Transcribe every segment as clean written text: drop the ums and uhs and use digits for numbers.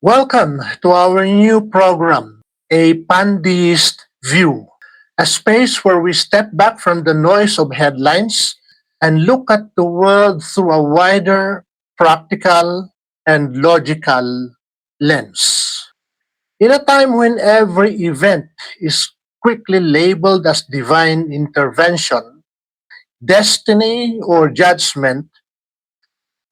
Welcome to our new program, A Pandeist View, a space where we step back from the noise of headlines and look at the world through a wider, practical, and logical lens. In a time when every event is quickly labeled as divine intervention, destiny, or judgment,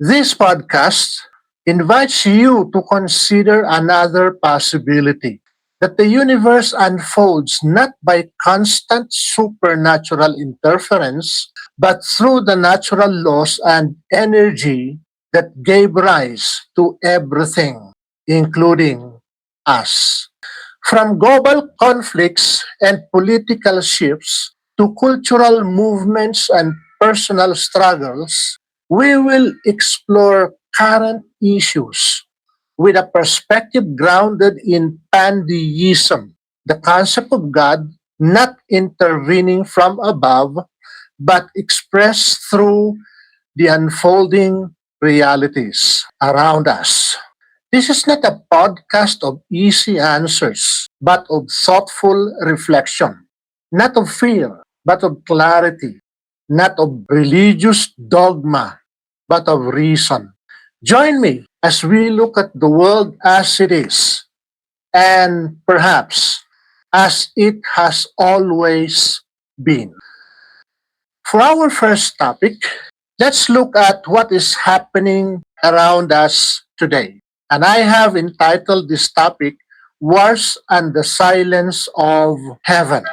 this podcast invites you to consider another possibility that the universe unfolds not by constant supernatural interference, but through the natural laws and energy that gave rise to everything, including us. From global conflicts and political shifts to cultural movements and personal struggles, we will explore current issues with a perspective grounded in pantheism, the concept of God not intervening from above, but expressed through the unfolding realities around us. This is not a podcast of easy answers, but of thoughtful reflection, not of fear, but of clarity, not of religious dogma, but of reason. Join me as we look at the world as it is, and perhaps as it has always been. For our first topic, let's look at what is happening around us today. And I have entitled this topic, Wars and the Silence of Heaven.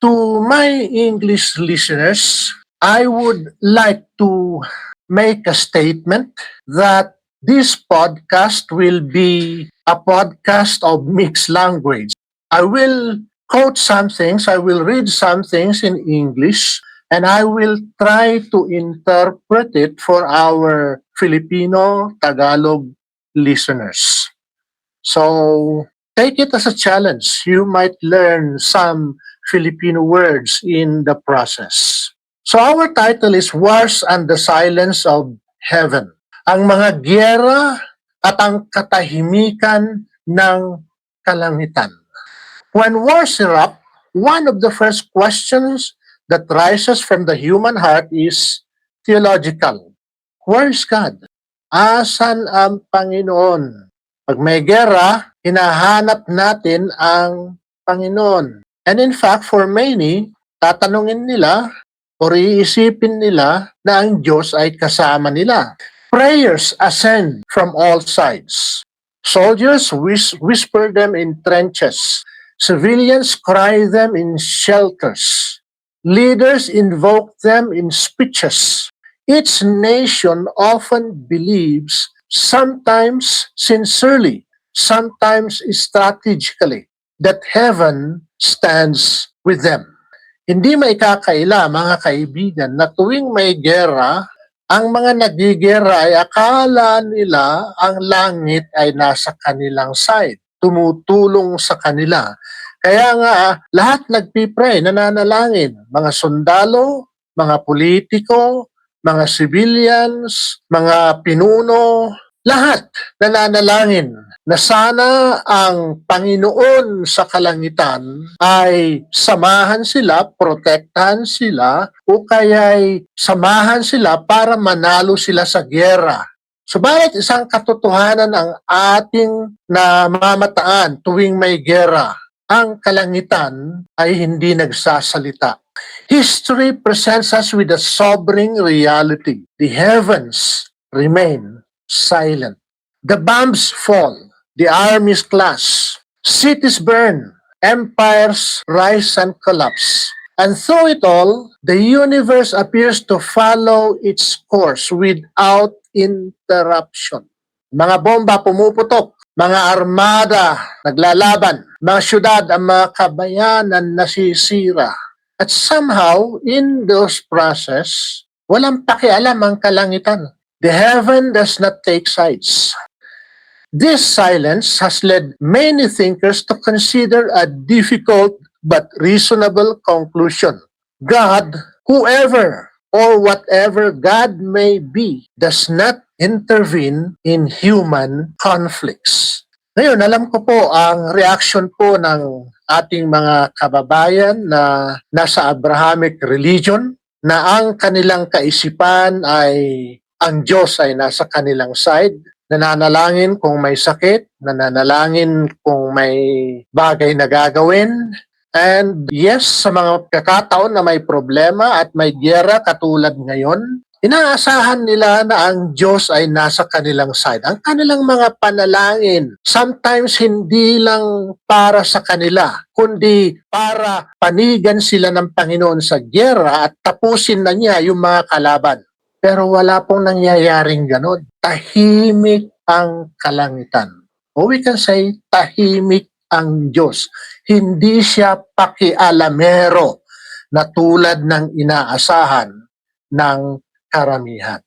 To my English listeners, I would like to make a statement that this podcast will be a podcast of mixed language. I will quote some things, I will read some things in English, and I will try to interpret it for our Filipino Tagalog listeners. So take it as a challenge. You might learn some Filipino words in the process. So our title is Wars and the Silence of Heaven. Ang mga gyera at ang katahimikan ng kalangitan. When wars erupt, one of the first questions that rises from the human heart is theological. Where is God? Asan ang Panginoon? Pag may gera, hinahanap natin ang Panginoon. And in fact, for many, tatanungin nila o iisipin nila na ang Diyos ay kasama nila. Prayers ascend from all sides. Soldiers whisper them in trenches. Civilians cry them in shelters. Leaders invoke them in speeches. Each nation often believes, sometimes sincerely, sometimes strategically, that heaven stands with them. Hindi maikakaila, mga kaibigan, na tuwing may gera, ang mga nagigera ay akala nila ang langit ay nasa kanilang side, tumutulong sa kanila. Kaya nga, lahat nagpipray, nananalangin, mga sundalo, mga politiko, mga civilians, mga pinuno, lahat nananalangin na sana ang Panginoon sa kalangitan ay samahan sila, protektahan sila, o kaya'y samahan sila para manalo sila sa gyera. Subalit isang katotohanan ang ating namamataan tuwing may gyera. Ang kalangitan ay hindi nagsasalita. History presents us with a sobering reality. The heavens remain silent. The bombs fall, the armies clash, cities burn, empires rise and collapse. And through it all, the universe appears to follow its course without interruption. Mga bomba pumuputok, mga armada naglalaban, mga syudad ang mga kabayanan nasisira. At somehow, in those process, walang pakialam ang kalangitan. The heaven does not take sides. This silence has led many thinkers to consider a difficult but reasonable conclusion. God, whoever or whatever God may be, does not intervene in human conflicts. Ngayon, alam ko po ang reaction po ng ating mga kababayan na nasa Abrahamic religion na ang kanilang kaisipan ay ang Diyos ay nasa kanilang side, nananalangin kung may sakit, nananalangin kung may bagay na gagawin. And yes, sa mga kakataon na may problema at may giyera katulad ngayon, inaasahan nila na ang Diyos ay nasa kanilang side. Ang kanilang mga panalangin, sometimes hindi lang para sa kanila, kundi para panigan sila ng Panginoon sa giyera at tapusin na niya yung mga kalaban. Pero wala pong nangyayaring ganon. Tahimik ang kalangitan. O we can say, tahimik ang Diyos. Hindi siya pakialamero na tulad ng inaasahan ng karamihan.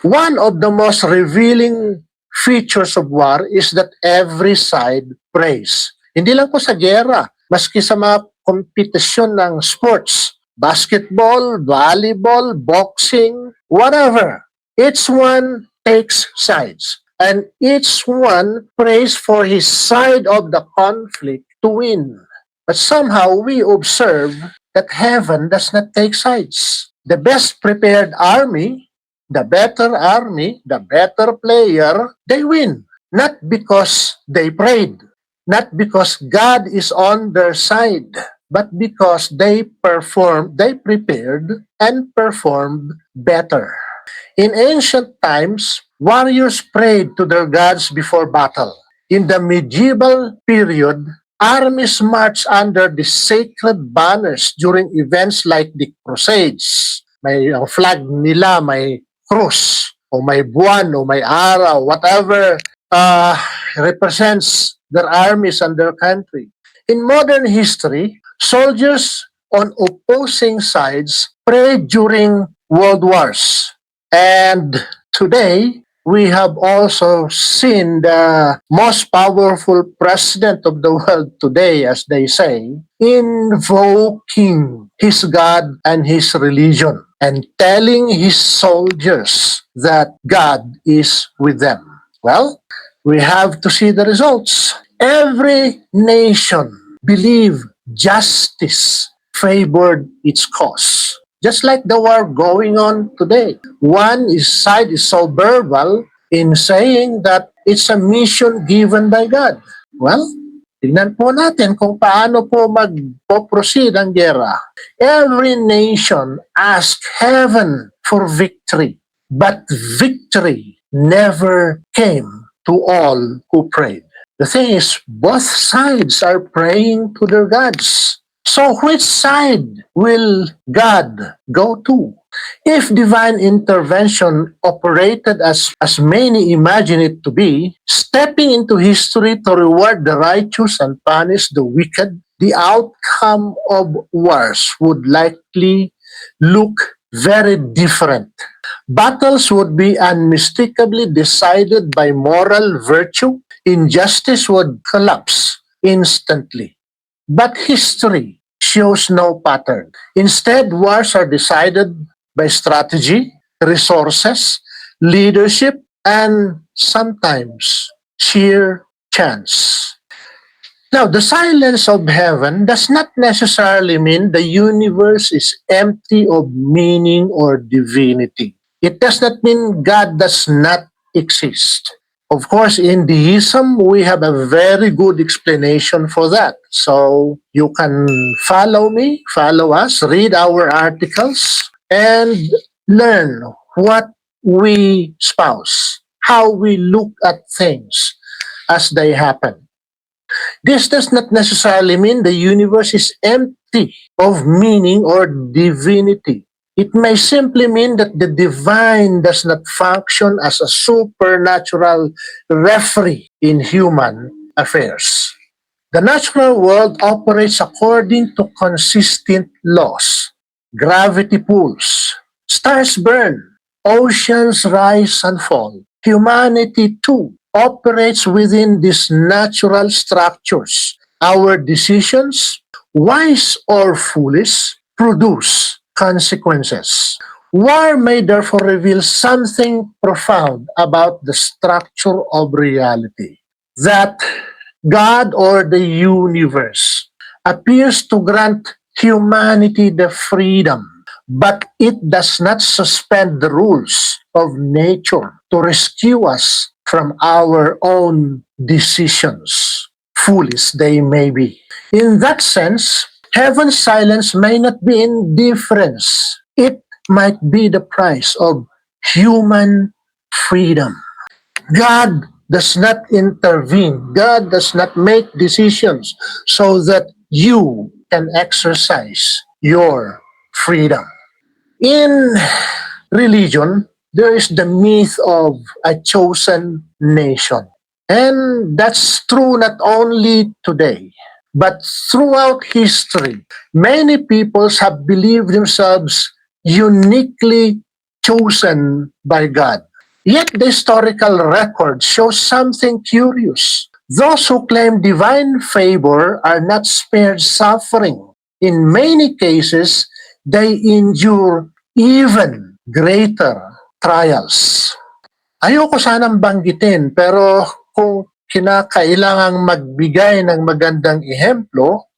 One of the most revealing features of war is that every side prays. Hindi lang po sa gera, maski sa mga kompetisyon ng sports, basketball, volleyball, boxing, whatever. Each one takes sides. And each one prays for his side of the conflict to win. But somehow we observe that heaven does not take sides. The best prepared army, the better player, they win. Not because they prayed, not because God is on their side, but because they prepared and performed better. In ancient times, warriors prayed to their gods before battle. In the medieval period, armies marched under the sacred banners during events like the Crusades. May ang flag nila, may cross, o may buwan, o may araw, whatever represents their armies and their country. In modern history, soldiers on opposing sides prayed during world wars. And today, we have also seen the most powerful president of the world today, as they say, invoking his God and his religion and telling his soldiers that God is with them. Well, we have to see the results. Every nation believed justice favored its cause. Just like the war going on today. One side is so verbal in saying that it's a mission given by God. Well, tignan po natin kung paano po magpo-proceed ang gera. Every nation asked heaven for victory, but victory never came to all who prayed. The thing is, both sides are praying to their gods. So which side will God go to? If divine intervention operated as many imagine it to be, stepping into history to reward the righteous and punish the wicked, the outcome of wars would likely look very different. Battles would be unmistakably decided by moral virtue. Injustice would collapse instantly. But history shows no pattern. Instead, wars are decided by strategy, resources, leadership, and sometimes sheer chance. Now, the silence of heaven does not necessarily mean the universe is empty of meaning or divinity. It does not mean God does not exist. Of course, in deism, we have a very good explanation for that. So you can follow us, read our articles, and learn what we espouse, how we look at things as they happen. This does not necessarily mean the universe is empty of meaning or divinity. It may simply mean that the divine does not function as a supernatural referee in human affairs. The natural world operates according to consistent laws. Gravity pulls, stars burn, oceans rise and fall. Humanity too operates within these natural structures. Our decisions, wise or foolish, produce consequences. War may therefore reveal something profound about the structure of reality. That God or the universe appears to grant humanity the freedom, but it does not suspend the rules of nature to rescue us from our own decisions, foolish they may be. In that sense, heaven's silence may not be indifference. It might be the price of human freedom. God does not intervene. God does not make decisions so that you can exercise your freedom. In religion, there is the myth of a chosen nation. And that's true not only today, but throughout history. Many peoples have believed themselves uniquely chosen by God. Yet the historical record shows something curious. Those who claim divine favor are not spared suffering. In many cases, they endure even greater trials. Ayoko sanang banggitin, pero kung kinakailangang magbigay ng magandang ehemplo,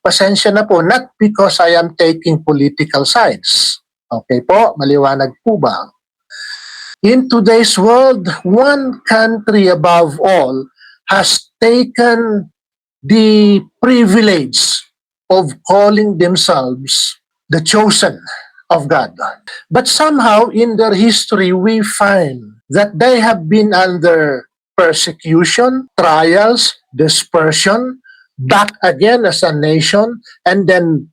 pasensya na po, not because I am taking political sides. Okay po, maliwanag po ba? In today's world, one country above all has taken the privilege of calling themselves the chosen of God. But somehow in their history, we find that they have been under persecution, trials, dispersion, back again as a nation, and then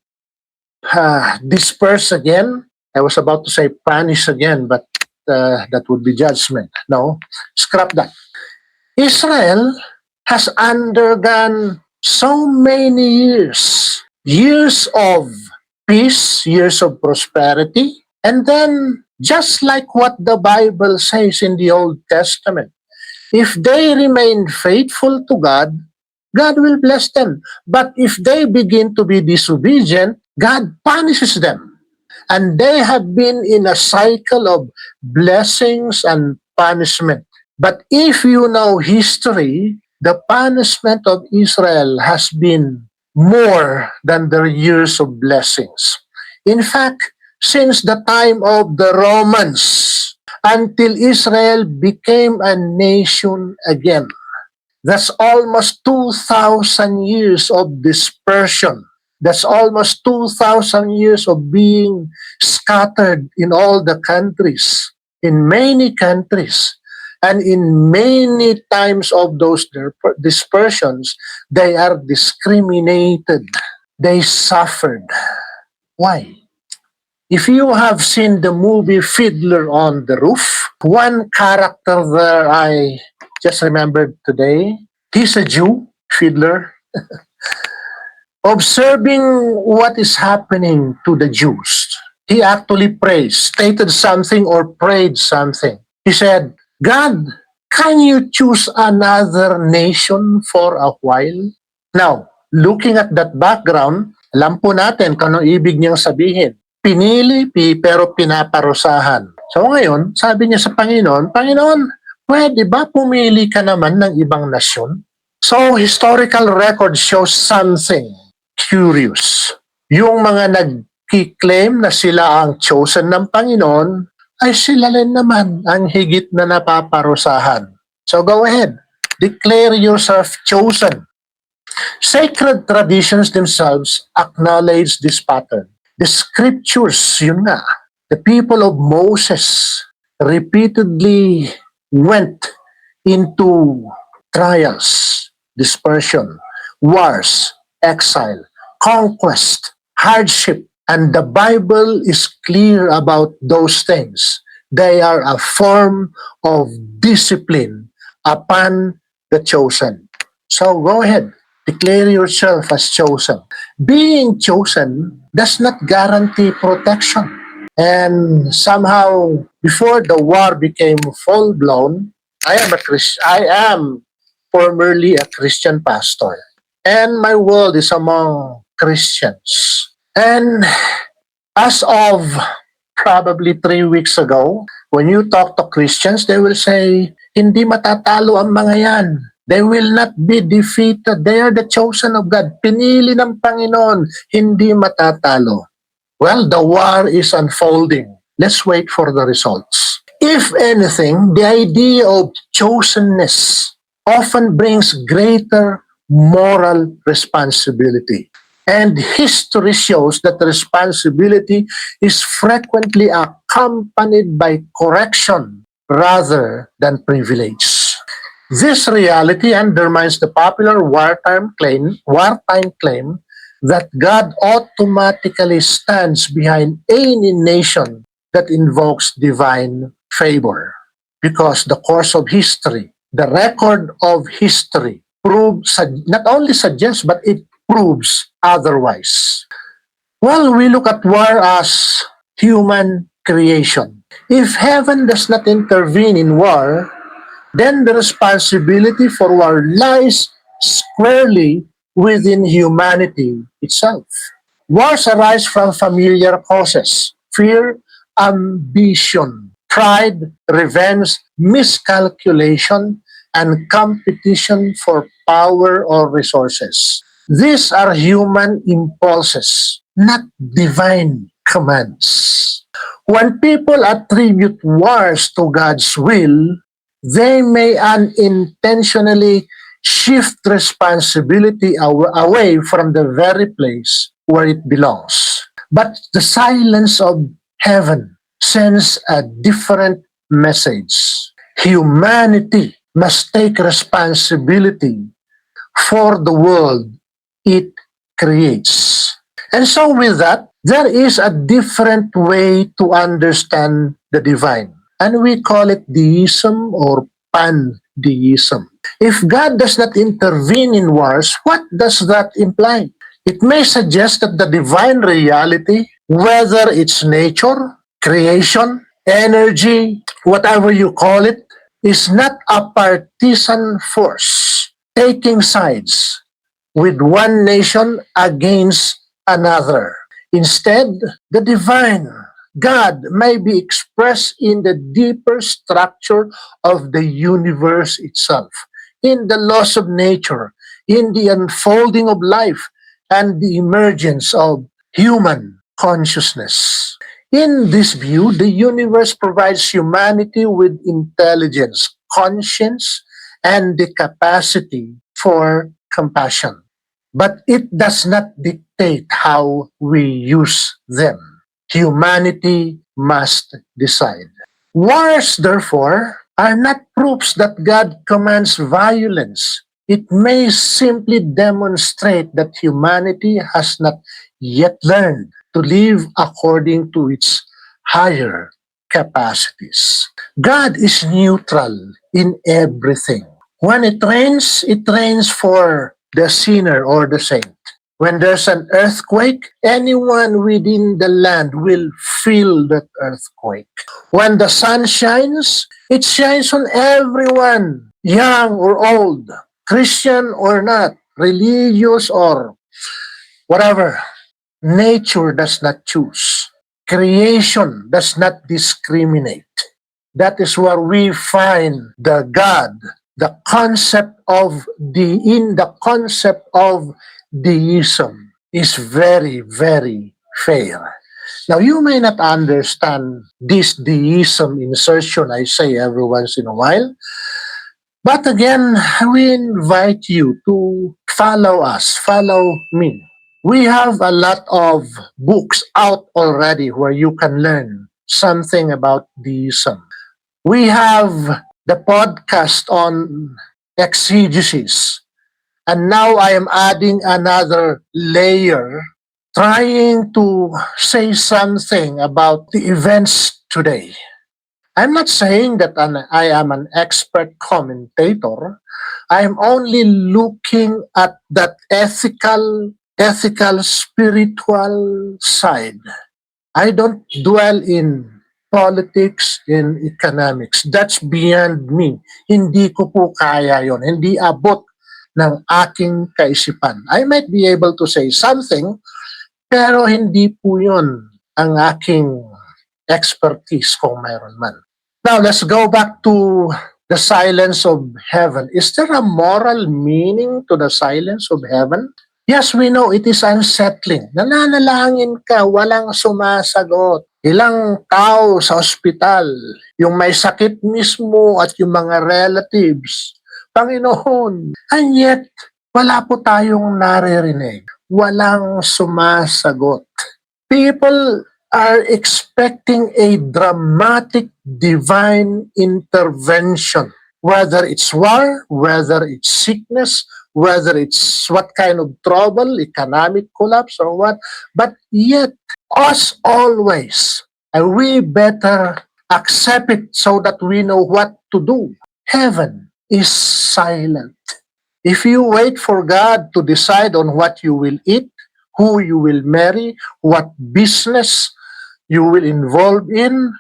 disperse again. I was about to say punish again, but that would be judgment. No, scrap that. Israel has undergone so many years of peace, years of prosperity, and then just like what the Bible says in the Old Testament, if they remain faithful to God, God will bless them. But if they begin to be disobedient, God punishes them. And they have been in a cycle of blessings and punishment. But if you know history, the punishment of Israel has been more than their years of blessings. In fact, since the time of the Romans until Israel became a nation again, that's almost 2,000 years of dispersion. That's almost 2,000 years of being scattered in all the countries, in many countries. And in many times of those dispersions, they are discriminated. They suffered. Why? If you have seen the movie Fiddler on the Roof, one character there I just remembered today, he's a Jew, Fiddler, observing what is happening to the Jews. He actually stated something or prayed something. He said, God, can you choose another nation for a while? Now, looking at that background, alam po natin kung ano ibig niyang sabihin. Pinili, pero pinaparusahan. So ngayon, sabi niya sa Panginoon, Panginoon, pwede ba pumili ka naman ng ibang nasyon? So, historical record shows something curious. Yung mga nagkiklaim na sila ang chosen ng Panginoon, ay sila rin naman ang higit na napaparusahan. So go ahead, declare yourself chosen. Sacred traditions themselves acknowledge this pattern. The scriptures, yun nga, the people of Moses repeatedly went into trials, dispersion, wars, exile, conquest, hardship, and the Bible is clear about those things. They are a form of discipline upon the chosen. So go ahead, declare yourself as chosen. Being chosen does not guarantee protection. And somehow, before the war became full-blown, I am formerly a Christian pastor. And my world is among Christians. And as of probably 3 weeks ago, when you talk to Christians, they will say, hindi matatalo ang mga yan. They will not be defeated. They are the chosen of God. Pinili ng Panginoon, hindi matatalo. Well, the war is unfolding. Let's wait for the results. If anything, the idea of chosenness often brings greater moral responsibility. And history shows that responsibility is frequently accompanied by correction rather than privilege. This reality undermines the popular wartime claim that God automatically stands behind any nation that invokes divine favor. Because the course of history, the record of history, not only suggests, but it proves otherwise. Well, we look at war as human creation. If heaven does not intervene in war, then the responsibility for war lies squarely within humanity itself. Wars arise from familiar causes: fear, ambition, pride, revenge, miscalculation, and competition for power or resources. These are human impulses, not divine commands. When people attribute wars to God's will, they may unintentionally shift responsibility away from the very place where it belongs. But the silence of heaven sends a different message. Humanity must take responsibility for the world it creates. And so with that, there is a different way to understand the divine. And we call it deism or pantheism. If God does not intervene in wars, what does that imply? It may suggest that the divine reality, whether it's nature, creation, energy, whatever you call it, is not a partisan force taking sides with one nation against another. Instead, the divine God may be expressed in the deeper structure of the universe itself, in the laws of nature, in the unfolding of life, and the emergence of human consciousness. In this view, the universe provides humanity with intelligence, conscience, and the capacity for compassion. But it does not dictate how we use them. Humanity must decide. Wars, therefore, are not proofs that God commands violence. It may simply demonstrate that humanity has not yet learned to live according to its higher capacities. God is neutral in everything. When it rains for the sinner or the saint. When there's an earthquake, anyone within the land will feel that earthquake. When the sun shines, it shines on everyone, young or old, Christian or not, religious or whatever. Nature does not choose. Creation does not discriminate. That is where we find the God, the concept of in the concept of deism is very, very fair. Now, you may not understand this deism insertion I say every once in a while, but again, we invite you to follow us, follow me. We have a lot of books out already where you can learn something about deism. We have the podcast on exegesis. And now I am adding another layer, trying to say something about the events today. I'm not saying that I am an expert commentator. I am only looking at that ethical, spiritual side. I don't dwell in politics and economics. That's beyond me. Hindi ko po kaya yon. Hindi abot ng aking kaisipan. I might be able to say something, pero hindi po yon ang aking expertise kung mayroon man. Now, let's go back to the silence of heaven. Is there a moral meaning to the silence of heaven? Yes, we know it is unsettling. Nananalangin ka, walang sumasagot. Ilang tao sa ospital, yung may sakit mismo at yung mga relatives, Panginoon. And yet, wala po tayong naririnig. Walang sumasagot. People are expecting a dramatic divine intervention, whether it's war, whether it's sickness, whether it's what kind of trouble, economic collapse or what. But yet, as always, we better accept it so that we know what to do. Heaven is silent. If you wait for God to decide on what you will eat, who you will marry, what business you will involve in,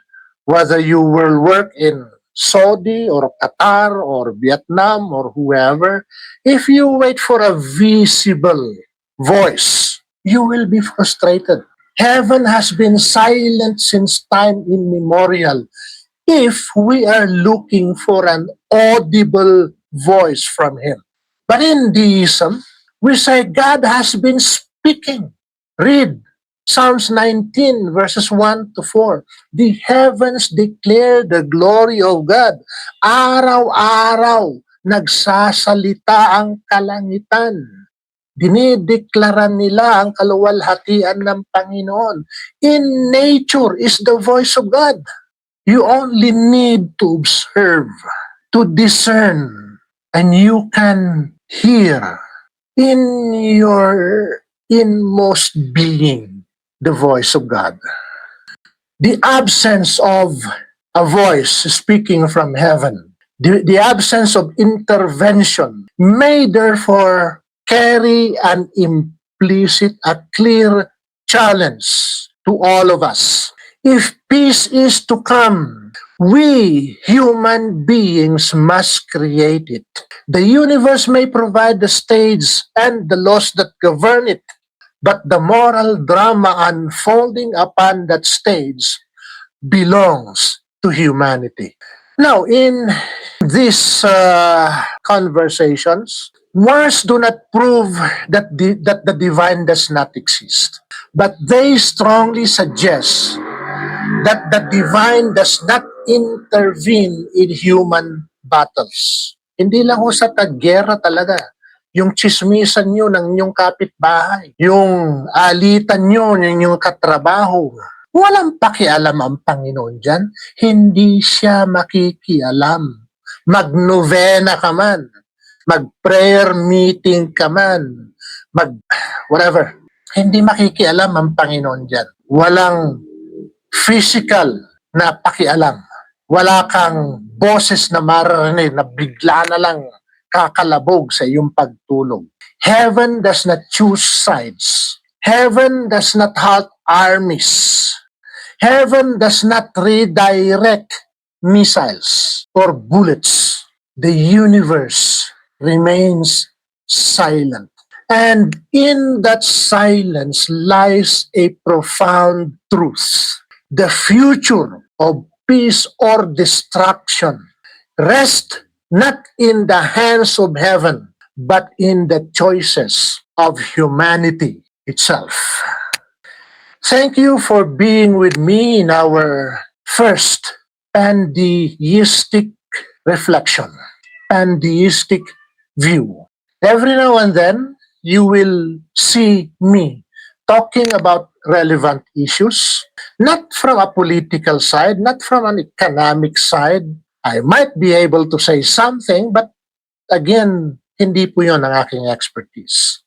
whether you will work in Saudi or Qatar or Vietnam or whoever, if you wait for a visible voice, you will be frustrated. Heaven has been silent since time immemorial. If we are looking for an audible voice from Him. But in deism, we say God has been speaking. Read Psalms 19 verses 1 to 4. The heavens declare the glory of God. Araw-araw, nagsasalita ang kalangitan. Dinideklara nila ang kaluwalhatian ng Panginoon. In nature is the voice of God. You only need to observe, to discern, and you can hear in your inmost being the voice of God. The absence of a voice speaking from heaven, the absence of intervention may therefore carry an implicit, a clear challenge to all of us. If peace is to come, we human beings must create it. The universe may provide the stage and the laws that govern it, but the moral drama unfolding upon that stage belongs to humanity. Now, in these conversations, words do not prove that the divine does not exist, but they strongly suggest that the divine does not intervene in human battles. Hindi lang ho sa taggera talaga. Yung chismisan nyo ng inyong kapitbahay, yung alitan nyo ng inyong katrabaho, walang pakialam ang Panginoon dyan. Hindi siya makikialam. Magnovena ka man, mag-prayer meeting ka man, whatever. Hindi makikialam ang Panginoon dyan. Walang physical na pakialam. Wala kang boses na maririnig na bigla na lang kakalabog sa iyong pagtulog. Heaven does not choose sides. Heaven does not halt armies. Heaven does not redirect missiles or bullets. The universe remains silent. And in that silence lies a profound truth. The future of peace or destruction rests not in the hands of heaven, but in the choices of humanity itself. Thank you for being with me in our first pantheistic reflection, pantheistic view. Every now and then, you will see me talking about relevant issues, not from a political side, not from an economic side. I might be able to say something, but again, hindi po yun ang aking expertise.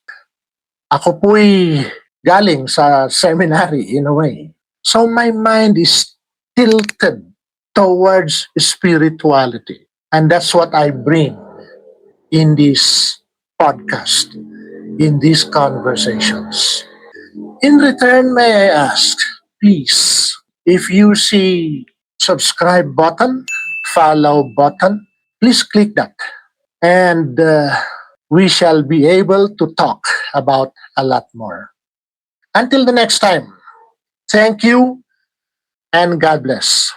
Ako po'y galing sa seminary in a way. So my mind is tilted towards spirituality. And that's what I bring in this podcast, in these conversations. In return, may I ask, please, if you see subscribe button, follow button, please click that. And we shall be able to talk about a lot more. Until the next time, thank you and God bless.